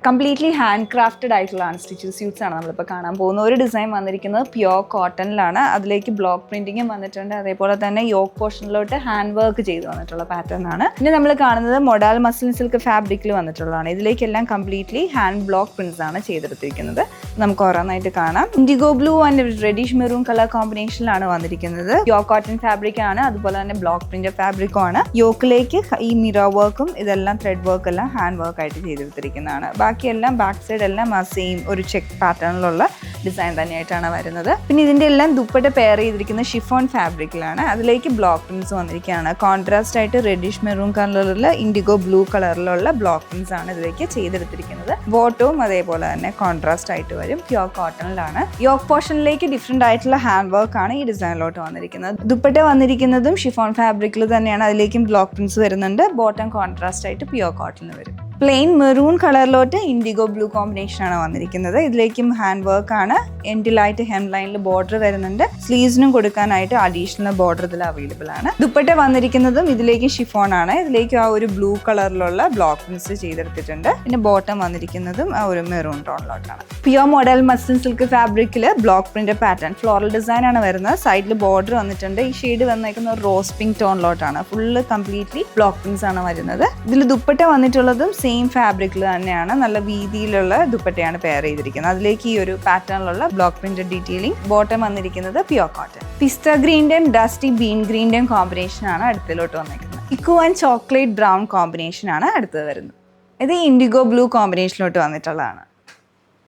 Completely hand crafted ആയിട്ടുള്ള unstitched suites ആണ് നമ്മളിപ്പോൾ കാണാൻ പോകുന്ന ഒരു ഡിസൈൻ വന്നിരിക്കുന്നത് പ്യുവർ കോട്ടണിലാണ്. അതിലേക്ക് ബ്ലോക്ക് പ്രിന്റിങ്ങും വന്നിട്ടുണ്ട്. അതേപോലെ തന്നെ യോക്ക് പോർഷനിലോട്ട് ഹാൻഡ് വർക്ക് ചെയ്ത് വന്നിട്ടുള്ള പാറ്റേൺ ആണ്. പിന്നെ നമ്മൾ കാണുന്നത് മൊഡാൽ മസ്ലിൻ സിൽക്ക് ഫാബ്രിക്കിൽ വന്നിട്ടുള്ളതാണ്. ഇതിലേക്കെല്ലാം കംപ്ലീറ്റ്ലി ഹാൻഡ് ബ്ലോക്ക് പ്രിന്റ്സ് ആണ് ചെയ്തെടുത്തിരിക്കുന്നത്. നമുക്ക് ഓരോന്നായിട്ട് കാണാം. Indigo blue and reddish maroon colour കോമ്പിനേഷനിലാണ് വന്നിരിക്കുന്നത്. പ്യുവർ കോട്ടൺ ഫാബ്രിക് ആണ്. അതുപോലെ തന്നെ ബ്ലോക്ക് പ്രിന്റ് ഫാബ്രിക്കും ആണ്. യോക്കിലേക്ക് ഈ മിറർ വർക്കും ഇതെല്ലാം ത്രെഡ് വർക്ക് എല്ലാം ഹാൻഡ് വർക്ക് ആയിട്ട് ചെയ്തെടുത്തിരിക്കുന്നതാണ്. ബാക്കിയെല്ലാം ബാക്ക് സൈഡ് എല്ലാം ആ സെയിം ഒരു ചെക്ക് പാറ്റേണിലുള്ള ഡിസൈൻ തന്നെയായിട്ടാണ് വരുന്നത്. പിന്നെ ഇതിന്റെ എല്ലാം ദുപ്പട്ട പെയർ ചെയ്തിരിക്കുന്ന ഷിഫോൺ ഫാബ്രിക്കിലാണ്. അതിലേക്ക് ബ്ലോക്ക് പ്രിന്റ്സ് വന്നിരിക്കുകയാണ്. കോൺട്രാസ്റ്റ് ആയിട്ട് റെഡിഷ് മെറൂൺ കളറിലുള്ള ഇൻഡിഗോ ബ്ലൂ കളറിലുള്ള ബ്ലോക്ക് പ്രിന്റ്സ് ആണ് ഇതിലേക്ക് ചെയ്തെടുത്തിരിക്കുന്നത്. ബോട്ടവും അതേപോലെ തന്നെ കോൺട്രാസ്റ്റ് ആയിട്ട് വരും. പ്യുവർ കോട്ടണിലാണ്. യോക്ക് പോർഷനിലേക്ക് ഡിഫറെന്റ് ആയിട്ടുള്ള ഹാൻഡ് വർക്ക് ആണ് ഈ ഡിസൈനിലോട്ട് വന്നിരിക്കുന്നത്. ദുപ്പട്ട വന്നിരിക്കുന്നതും ഷിഫോൺ ഫാബ്രിക്കിൽ തന്നെയാണ്. അതിലേക്കും ബ്ലോക്ക് പ്രിന്റ്സ് വരുന്നുണ്ട്. ബോട്ടം കോൺട്രാസ്റ്റ് ആയിട്ട് പ്യുവർ കോട്ടൺ വരും. പ്ലെയിൻ മെറൂൺ കളറിലോട്ട് ഇൻഡിഗോ ബ്ലൂ കോമ്പിനേഷൻ ആണ് വന്നിരിക്കുന്നത്. ഇതിലേക്കും ഹാൻഡ് വർക്ക് ആണ്. എൻഡിലായിട്ട് ഹെം ലൈനിൽ ബോർഡർ വരുന്നുണ്ട്. സ്ലീവ്സിനും കൊടുക്കാനായിട്ട് അഡീഷണൽ ബോർഡർ ഇതിൽ അവൈലബിൾ ആണ്. ദുപ്പട്ട വന്നിരിക്കുന്നതും ഇതിലേക്ക് ഷിഫോൺ ആണ്. ഇതിലേക്ക് ആ ഒരു ബ്ലൂ കളറിലുള്ള ബ്ലോക്ക് പ്രിന്റ്സ് ചെയ്തെടുത്തിട്ടുണ്ട്. പിന്നെ ബോട്ടം വന്നിരിക്കുന്നതും ആ ഒരു മെറൂൺ ടോണിലോട്ടാണ്. പ്യുവർ മോഡൽ മസ്ലിൻ സിൽക്ക് ഫാബ്രിക്കിൽ block print pattern floral design ആണ് വരുന്നത്. സൈഡിൽ ബോർഡർ വന്നിട്ടുണ്ട്. ഈ ഷെയ്ഡ് വന്നിരിക്കുന്ന റോസ് പിങ്ക് ടോണിലോട്ടാണ്. ഫുള്ള് കംപ്ലീറ്റ്ലി ബ്ലോക്ക് പ്രിന്റ്സ് ആണ് വരുന്നത്. ഇതിൽ ദുപ്പട്ട വന്നിട്ടുള്ളതും സെയിം ഫാബ്രിക്കിൽ തന്നെയാണ്. നല്ല വീതിയിലുള്ള ദുപ്പട്ടയാണ് പെയർ ചെയ്തിരിക്കുന്നത്. അതിലേക്ക് ഈ ഒരു പാറ്റേണിലുള്ള ബ്ലോക്ക് പ്രിന്റഡ് ഡീറ്റെയിലിംഗ്. ബോട്ടം വന്നിരിക്കുന്നത് പ്യുവർ കോട്ടൺ. പിസ്ത ഗ്രീന്റെയും ഡസ്റ്റി ബീൻ ഗ്രീന്റെയും കോമ്പിനേഷൻ ആണ് അടുത്തിലോട്ട് വന്നിരിക്കുന്നത്. ഇക്കോ ആൻഡ് ചോക്ലേറ്റ് ബ്രൗൺ കോമ്പിനേഷൻ ആണ് അടുത്തത് വരുന്നത്. ഇത് ഇൻഡിഗോ ബ്ലൂ കോമ്പിനേഷനിലോട്ട് വന്നിട്ടുള്ളതാണ്.